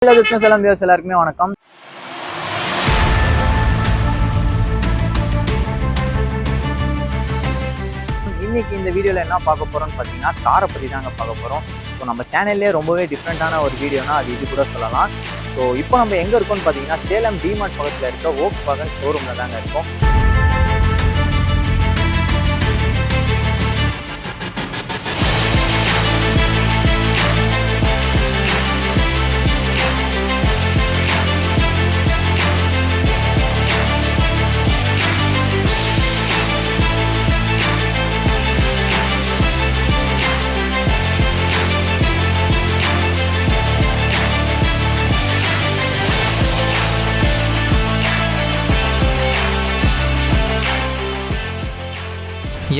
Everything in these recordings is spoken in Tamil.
Hello business viewers எல்லாருக்குமே வணக்கம். இன்னைக்கு இந்த வீடியோல என்ன பார்க்க போறோம்னு பார்த்தீங்கன்னா காரை பற்றி தாங்க பார்க்க போறோம். ஸோ நம்ம சேனல்லே ரொம்பவே டிஃப்ரெண்டான ஒரு வீடியோனா அது இது கூட சொல்லலாம். ஸோ இப்போ நம்ம எங்கே இருக்கோம்னு பார்த்தீங்கன்னா சேலம் டிமார்ட் பக்கத்தில் இருக்க வோக்ஸ்வாகன் ஷோரூமில் தாங்க இருக்கோம்.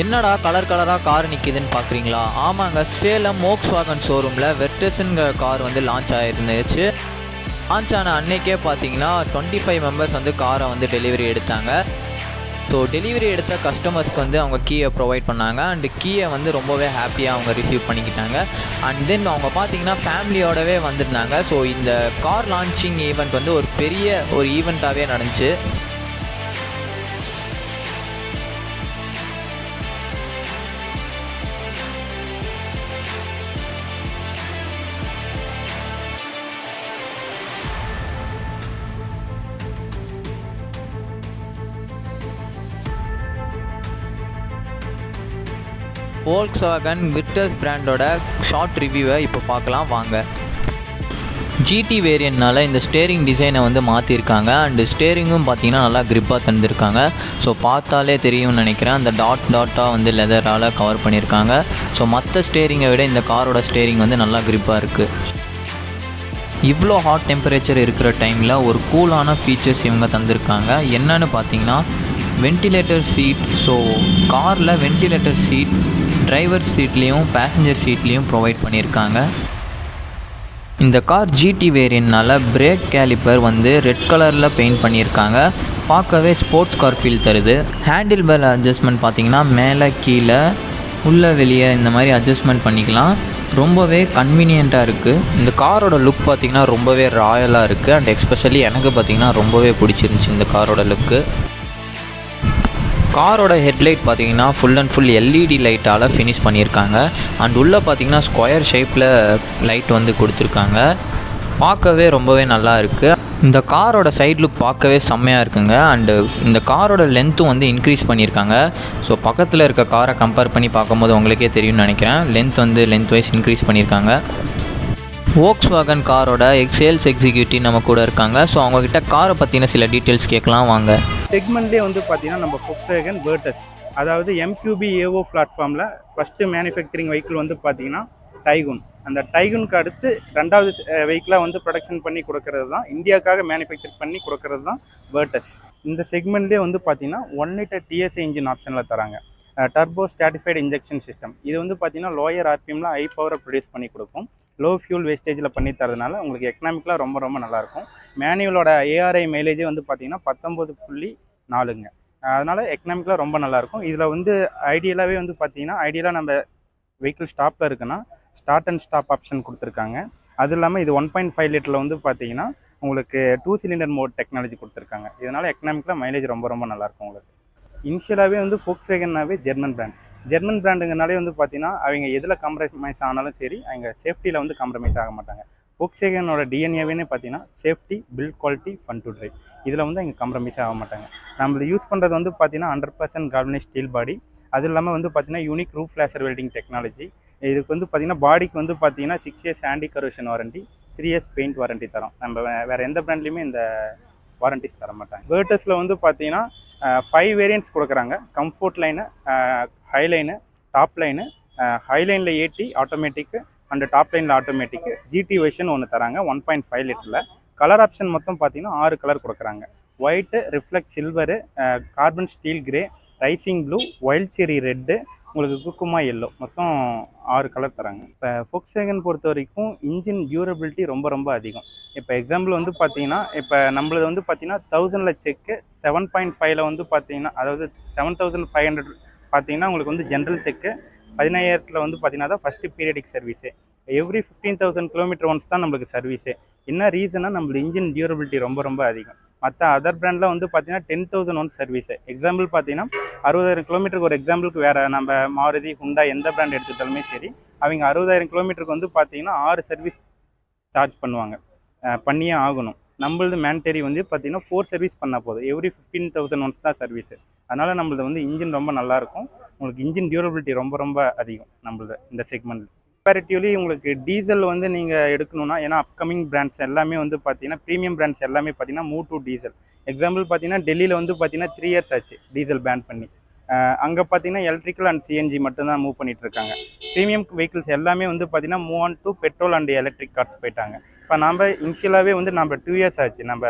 என்னடா கலர் கலராக கார் நிற்கிதுன்னு பார்க்குறீங்களா? ஆமாங்க, சேலம் வோக்ஸ்வாகன் ஷோரூமில் வெர்டஸ்ங்கிற கார் வந்து லான்ச் ஆகிருந்துச்சு. லான்ச் ஆன அன்னைக்கே பார்த்தீங்கன்னா 25 மெம்பர்ஸ் வந்து காரை வந்து டெலிவரி எடுத்தாங்க. ஸோ டெலிவரி எடுத்த கஸ்டமர்ஸ்க்கு வந்து அவங்க கீயை ப்ரொவைட் பண்ணாங்க. அண்டு கீயை வந்து ரொம்பவே ஹாப்பியாக அவங்க ரிசீவ் பண்ணிக்கிட்டாங்க. அண்ட் தென் அவங்க பார்த்தீங்கன்னா ஃபேமிலியோடவே வந்திருந்தாங்க. ஸோ இந்த கார் லான்ச்சிங் ஈவெண்ட் வந்து ஒரு பெரிய ஒரு ஈவெண்ட்டாகவே நடந்துச்சு. வோல்க்ஸ்வாகன் விர்டஸ் பிராண்டோட ஷார்ட் ரிவ்யூவை இப்போ பார்க்கலாம் வாங்க. ஜிடி வேரியன்ட்னால இந்த ஸ்டேரிங் டிசைனை வந்து மாற்றிருக்காங்க. அண்டு ஸ்டேரிங்கும் பார்த்தீங்கன்னா நல்லா க்ரிப்பாக தந்துருக்காங்க. ஸோ பார்த்தாலே தெரியும்னு நினைக்கிறேன். அந்த டாட்டாக வந்து லெதரால் கவர் பண்ணியிருக்காங்க. ஸோ மற்ற ஸ்டேரிங்கை விட இந்த காரோட ஸ்டேரிங் வந்து நல்லா க்ரிப்பாக இருக்குது. இவ்வளோ ஹாட் டெம்பரேச்சர் இருக்கிற டைமில் ஒரு கூலான ஃபீச்சர்ஸ் இவங்க தந்திருக்காங்க. என்னன்னு பார்த்தீங்கன்னா வென்டிலேட்டர் சீட். ஸோ காரில் வென்டிலேட்டர் சீட் டிரைவர் சீட்லேயும் பேசஞ்சர் சீட்லேயும் ப்ரொவைட் பண்ணியிருக்காங்க. இந்த கார் ஜிடி வேரியன்ட்னால பிரேக் கேலிப்பர் வந்து ரெட் கலரில் பெயிண்ட் பண்ணியிருக்காங்க. பார்க்கவே ஸ்போர்ட்ஸ் கார் ஃபீல் தருது. ஹேண்டில் பார் அட்ஜஸ்ட்மெண்ட் பார்த்திங்கன்னா மேலே கீழே உள்ளே வெளியே இந்த மாதிரி அட்ஜஸ்ட்மெண்ட் பண்ணிக்கலாம். ரொம்பவே கன்வீனியண்ட்டாக இருக்குது. இந்த காரோட லுக் பார்த்திங்கன்னா ரொம்பவே ராயலாக இருக்குது. அண்ட் எஸ்பெஷலி எனக்கு பார்த்திங்கன்னா ரொம்பவே பிடிச்சிருந்துச்சி இந்த காரோட லுக்கு. காரோட ஹெட்லைட் பார்த்தீங்கன்னா ஃபுல் அண்ட் ஃபுல் எல்இடி லைட்டால் ஃபினிஷ் பண்ணியிருக்காங்க. அண்ட் உள்ளே பார்த்தீங்கன்னா ஸ்கொயர் ஷேப்பில் லைட் வந்து கொடுத்துருக்காங்க. பார்க்கவே ரொம்பவே நல்லா இருக்குது. இந்த காரோட சைட் லுக் பார்க்கவே செம்மையாக இருக்குங்க. அண்டு இந்த காரோட லென்த்தும் வந்து இன்க்ரீஸ் பண்ணியிருக்காங்க. ஸோ பக்கத்தில் இருக்க காரை கம்பேர் பண்ணி பார்க்கும்போது உங்களுக்கே தெரியும்னு நினைக்கிறேன். லென்த் வைஸ் இன்க்ரீஸ் பண்ணியிருக்காங்க. வோக்ஸ்வாகன் காரோட சேல்ஸ் எக்ஸிக்யூட்டிவ் நம்ம கூட இருக்காங்க. ஸோ அவங்கக்கிட்ட காரை பற்றின சில டீட்டெயில்ஸ் கேட்கலாம் வாங்க. செக்மெண்ட்லேயே வந்து பார்த்தீங்கன்னா நம்ம வோக்ஸ்வாகன் வெர்டஸ், அதாவது MQB AO பிளாட்ஃபார்மில் ஃபஸ்ட்டு மேனுஃபேக்சரிங் வெஹிக்கிள் வந்து பார்த்தீங்கன்னா டைகுன். அந்த டைகுனுக்கு அடுத்து ரெண்டாவது வெஹிக்கிளாக வந்து ப்ரொடக்ஷன் பண்ணி கொடுக்கறது தான், இந்தியாவுக்காக மேனுஃபேக்சர் பண்ணி கொடுக்கறது தான் வெர்டஸ். இந்த செக்மெண்ட்லேயே வந்து பார்த்தீங்கன்னா 1 லிட்டர் TSI இன்ஜின் ஆப்ஷனில் தராங்க. Turbo stratified injection system. இது வந்து பார்த்தீங்கன்னா லோயர் RPMல ஹை பவரை ப்ரொடியூஸ் பண்ணி கொடுக்கும். லோ ஃபியூல் வேஸ்டேஜில் பண்ணி தரதுனால உங்களுக்கு எக்கனாமிக்கலாக ரொம்ப நல்லாயிருக்கும். மேனுவலோட ARI மைலேஜே வந்து பார்த்தீங்கன்னா 19.4ங்க. அதனால் எக்கனாமிக்கலாக ரொம்ப நல்லாயிருக்கும். இதில் வந்து ஐடியலாகவே வந்து பார்த்தீங்கன்னா நம்ம வெஹிக்கிள் ஸ்டாப்பில் இருக்குன்னா ஸ்டார்ட் அண்ட் ஸ்டாப் ஆப்ஷன் கொடுத்துருக்காங்க. அது இல்லாமல் இது 1.5 லிட்டரில் வந்து பார்த்தீங்கன்னா உங்களுக்கு 2 சிலிண்டர் மோட் டெக்னாலஜி கொடுத்துருக்காங்க. இதனால் எக்கனாமிக்கலாக மைலேஜ் ரொம்ப நல்லாயிருக்கும் உங்களுக்கு. இனிஷியலாகவே வந்து வோக்ஸ்வாகன்னாவே ஜெர்மன் பிராண்டுங்கனாலே வந்து பார்த்தீங்கன்னா அவங்க எதில் காம்ப்ரமைஸ் ஆனாலும் சரி, அவங்க சேஃப்டியில் வந்து காம்ப்ரமைஸ் ஆக மாட்டாங்க. வோக்ஸ்வாகனோட டிஎன்ஏவே பார்த்தீங்கன்னா safety, build quality, fun to drive, இதில் வந்து அவங்க காம்ப்ரமைஸ் ஆக மாட்டாங்க. நம்மள யூஸ் பண்ணுறது வந்து பார்த்தீங்கன்னா 100% கால்வனைஸ் ஸ்டீல் பாடி. அது இல்லாமல் வந்து பார்த்தீங்கன்னா unique roof laser welding technology. இதுக்கு வந்து பார்த்தீங்கன்னா பாடிக்கு வந்து பார்த்தீங்கன்னா 6 years anti corrosion warranty, 3 years paint warranty தரோம். நம்ம வேறு எந்த பிராண்ட்லேயுமே இந்த வாரண்டிஸ் தர மாட்டாங்க. வெர்டஸில் வந்து பார்த்தீங்கன்னா 5 வேரியன்ட்ஸ் கொடுக்குறாங்க. Comfort line, high line, top line, high லைனில் 80 ஆட்டோமேட்டிக்கு அண்டு டாப் லைனில் ஆட்டோமேட்டிக்கு. ஜிடி வெர்ஷன் ஒன்று தராங்க 1.5 லிட்டரில். கலர் ஆப்ஷன் மொத்தம் பார்த்தீங்கன்னா 6 கலர் கொடுக்குறாங்க. White, reflect silver, carbon steel grey, rising blue, wild cherry red, உங்களுக்கு குக்குமா எல்லோ, மொத்தம் 6 கலர் தராங்க. இப்போ வோக்ஸ்வாகன் பொறுத்த வரைக்கும் இன்ஜின் டியூரபிலிட்டி ரொம்ப அதிகம். இப்போ எக்ஸாம்பிள் வந்து பார்த்தீங்கன்னா இப்போ நம்மளது வந்து பார்த்தீங்கன்னா 1000ல் செக்கு, 7.5ல் வந்து பார்த்தீங்கன்னா அதாவது 7500 பார்த்தீங்கன்னா உங்களுக்கு வந்து ஜென்ரல் செக்கு, 15000ல் வந்து பார்த்தீங்கன்னா தான் first periodic service. Every 15,000 kilometre once தான் நம்மளுக்கு சர்வீஸு. என்ன ரீசனாக நம்மளோட இன்ஜின் டியூரபிலிட்டி ரொம்ப ரொம்ப அதிகம். மற்ற அதர் பிராண்டில் வந்து பார்த்தீங்கன்னா 10,000 ஒன் சர்வீஸு. எக்ஸாம்பிள் பார்த்தீங்கன்னா 60,000 கிலோமீட்டருக்கு ஒரு எக்ஸாம்பிளுக்கு வேறு நம்ம மாருதி ஹுண்டா எந்த பிராண்ட் எடுத்துக்கிட்டாலுமே சரி, அவங்க 60,000 கிலோமீட்டருக்கு வந்து பார்த்தீங்கன்னா 6 சர்வீஸ் சார்ஜ் பண்ணுவாங்க, பண்ணியே ஆகணும். நம்மளது மேண்டரி வந்து பார்த்தீங்கன்னா 4 சர்வீஸ் பண்ணால் போதும். எவ்ரி 15,000 ஒன்ஸ் தான் சர்வீஸு. அதனால் நம்மளது வந்து இன்ஜின் ரொம்ப நல்லாயிருக்கும். உங்களுக்கு இன்ஜின் டியூரபிலிட்டி ரொம்ப ரொம்ப அதிகம் நம்மளது இந்த செக்மெண்ட். கம்பேரிட்டிவ்லி உங்களுக்கு டீசல் வந்து நீங்கள் எடுக்கணும்னா, ஏன்னா அப்கமிங் பிராண்ட்ஸ் எல்லாமே வந்து பார்த்தீங்கன்னா ப்ரீமியம் பிராண்ட்ஸ் எல்லாமே பார்த்தீங்கன்னா மூவ் டு டீசல். எக்ஸாம்பிள் பார்த்தீங்கன்னா டெல்லியில் வந்து பார்த்தீங்கன்னா 3 இயர்ஸ் ஆச்சு டீசல் பேன் பண்ணி. அங்கே பார்த்தீங்கன்னா எலக்ட்ரிக்கல் அண்ட் சிஎன்ஜி மட்டும்தான் மூவ் பண்ணிட்டு இருக்காங்க. ப்ரீமியம் வெஹிக்கிள்ஸ் எல்லாமே வந்து பார்த்தீங்கன்னா move on to petrol and electric cars போயிட்டாங்க. இப்போ நம்ம இனிஷியலாகவே வந்து நம்ம 2 இயர்ஸ் ஆச்சு நம்ம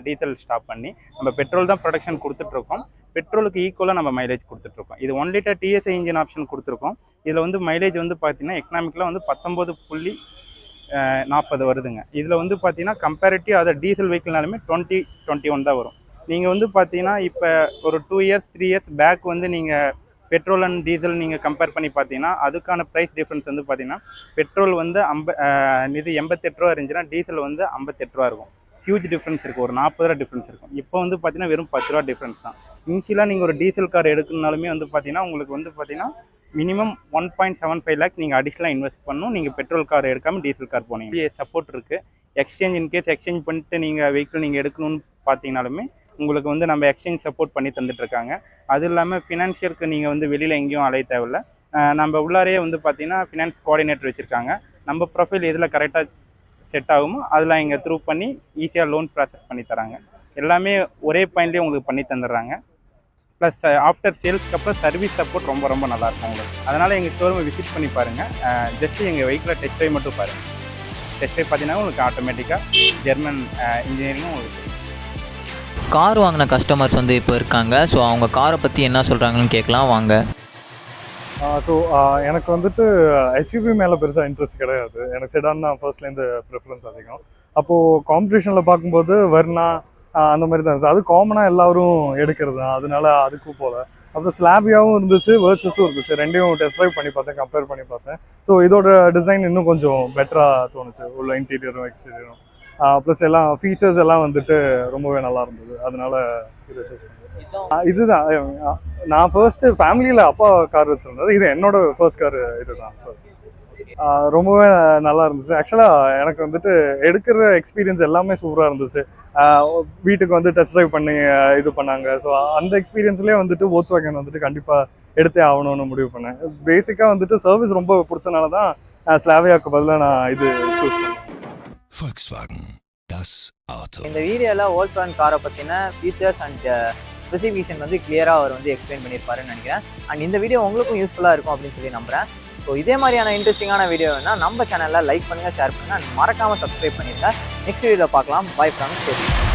டீசல் ஸ்டாப் பண்ணி நம்ம பெட்ரோல் தான் ப்ரொடக்ஷன் கொடுத்துட்ருக்கோம். பெட்ரோலுக்கு ஈக்குவலாக நம்ம மைலேஜ் கொடுத்துட்ருக்கோம். இது 1 லிட்டர் டிஎஸ்ஐ இன்ஜின் ஆப்ஷன் கொடுத்துருக்கோம். இதில் வந்து மைலேஜ் வந்து பார்த்தீங்கன்னா எக்கனாமிக்கில் வந்து 19.40 வருதுங்க. இதில் வந்து பார்த்தீங்கன்னா கம்பேரிட்டிவ் அதை டீசல் வெஹிக்கிள்னாலுமே 20-21 தான் வரும். நீங்கள் வந்து பார்த்தீங்கன்னா இப்போ ஒரு 2 இயர்ஸ் 3 இயர்ஸ் பேக் வந்து நீங்கள் பெட்ரோல் அண்ட் டீசல் நீங்கள் கம்பேர் பண்ணி பார்த்தீங்கன்னா அதுக்கான ப்ரைஸ் டிஃப்ரென்ஸ் வந்து பார்த்தீங்கன்னா பெட்ரோல் வந்து 88 ரூபா இருந்துச்சுன்னா டீசல் வந்து 58 ரூபா இருக்கும். ஹியூஜ் டிஃப்ரென்ஸ் இருக்குது, ஒரு 40 ரூபா டிஃப்ரென்ஸ் இருக்கும். இப்போ வந்து பார்த்தீங்கன்னா வெறும் 10 ரூபா டிஃப்ரென்ஸ் தான். இனிஷியலாக நீங்கள் ஒரு டீசல் கார் எடுக்கணுனாலுமே வந்து பார்த்தீங்கன்னா உங்களுக்கு வந்து பார்த்தீங்கன்னா மினிமம் 1.75 lakhs நீங்கள் அடிஷ்னலாக இன்வெஸ்ட் பண்ணணும். நீங்கள் பெட்ரோல் கார் எடுக்காமல் டீசல் கார் போனீங்க. சப்போர்ட் இருக்குது. எக்ஸ்சேஞ்ச் இன்கேஸ் எக்ஸ்சேஞ்ச் பண்ணிட்டு நீங்கள் வெஹிக்கிள் நீங்கள் எடுக்கணும்னு பார்த்தீங்கனாலுமே உங்களுக்கு வந்து நம்ம எக்ஸ்சேஞ்ச் சப்போர்ட் பண்ணி தந்துட்டுருக்காங்க. அது இல்லாமல் ஃபினான்ஷியலுக்கு நீங்கள் வந்து வெளியில் எங்கேயும் அலைய தேவையில்லை. நம்ம உள்ளாரையே வந்து பார்த்தீங்கன்னா ஃபினான்ஸ் கோஆர்டினேட்டர் வச்சுருக்காங்க. நம்ம ப்ரொஃபைல் எதில் கரெக்டாக செட் ஆகுமோ அதில் இங்கே த்ரூ பண்ணி ஈஸியாக லோன் ப்ராசஸ் பண்ணி தராங்க. எல்லாமே ஒரே பாயிண்ட்லேயே உங்களுக்கு பண்ணி தந்துடுறாங்க. ப்ளஸ் ஆஃப்டர் சேல்ஸ்க்கு அப்புறம் சர்வீஸ் சப்போர்ட் ரொம்ப ரொம்ப நல்லாயிருக்கும் உங்களுக்கு. அதனால் எங்கள் ஷோரூமை விசிட் பண்ணி பாருங்கள். ஜஸ்ட்டு எங்கள் வெஹிக்கிளை டெஸ்ட் ட்ரைவ் மட்டும் பாருங்கள். டெஸ்ட் ட்ரைவ் பார்த்தீங்கன்னா உங்களுக்கு ஆட்டோமேட்டிக்காக ஜெர்மன் இன்ஜினியரிங்கும் உங்களுக்கு. கார் வாங்கின கஸ்டமர்ஸ் வந்து இப்போ இருக்காங்க. ஸோ அவங்க காரை பற்றி என்ன சொல்கிறாங்கன்னு கேட்கலாம் வாங்க. ஸோ எனக்கு வந்துட்டு எஸ்யூவி மேலே பெருசாக இன்ட்ரெஸ்ட் கிடையாது. எனக்கு செடான் தான் ஃபர்ஸ்ட்லேருந்து ப்ரிஃபரன்ஸ் அதிகம். அப்போது காம்படிஷனில் பார்க்கும்போது வர்னா அந்த மாதிரி தான் இருந்துச்சு. அது காமனாக எல்லோரும் எடுக்கிறது தான், அதனால அதுக்கும் போகல. அப்புறம் ஸ்லாபியாவும் இருந்துச்சு, வேர்சஸும் இருந்துச்சு. ரெண்டையும் டெஸ்ட் ட்ரைவ் பண்ணி பார்த்தேன், கம்பேர் பண்ணி பார்த்தேன். ஸோ இதோட டிசைன் இன்னும் கொஞ்சம் பெட்டராக தோணுச்சு, உள்ள இன்டீரியரும் எக்ஸ்டீரியரும். ப்ளஸ் எல்லாம் ஃபீச்சர்ஸ் எல்லாம் வந்துட்டு ரொம்பவே நல்லா இருந்தது. அதனால இதை சூஸ் பண்ணேன். இதுதான் நான் ஃபர்ஸ்ட்டு ஃபேமிலியில் அப்பா கார் வச்சுருந்தது. இது என்னோட ஃபர்ஸ்ட் கார். இதுதான் ஃபர்ஸ்ட். ரொம்பவே நல்லா இருந்துச்சு. ஆக்சுவலாக எனக்கு வந்துட்டு எடுக்கிற எக்ஸ்பீரியன்ஸ் எல்லாமே சூப்பராக இருந்துச்சு. வீட்டுக்கு வந்து டெஸ்ட் ட்ரைவ் பண்ணி இது பண்ணாங்க. ஸோ அந்த எக்ஸ்பீரியன்ஸ்லேயே வந்துட்டு Volkswagen வந்துட்டு கண்டிப்பாக எடுத்தே ஆகணும்னு முடிவு பண்ணேன். பேசிக்காக வந்துட்டு சர்வீஸ் ரொம்ப பிடிச்சனால தான் ஸ்லாவியாவுக்கு பதிலாக நான் இது சூஸ் பண்ணேன். Volkswagen, das Auto. இந்த வீடியோவில் Volkswagen காரை பற்றின ஃபீச்சர்ஸ் அண்ட் ஸ்பெசிஃபிகேஷன் வந்து கிளியராக அவர் வந்து எக்ஸ்பிளைன் பண்ணியிருப்பாருன்னு நினைக்கிறேன். அண்ட் இந்த வீடியோ உங்களுக்கும் யூஸ்ஃபுல்லாக இருக்கும் அப்படின்னு சொல்லி நம்புகிறேன். ஸோ இதே மாதிரியான இன்ட்ரெஸ்டிங்கான வீடியோ வேணால் நம்ம சேனலில் லைக் பண்ணுங்கள், ஷேர் பண்ணுங்கள், அண்ட் மறக்காமல் சப்ஸ்கிரைப் பண்ணிடுங்க. நெக்ஸ்ட் வீடியோவில் பார்க்கலாம். By from station.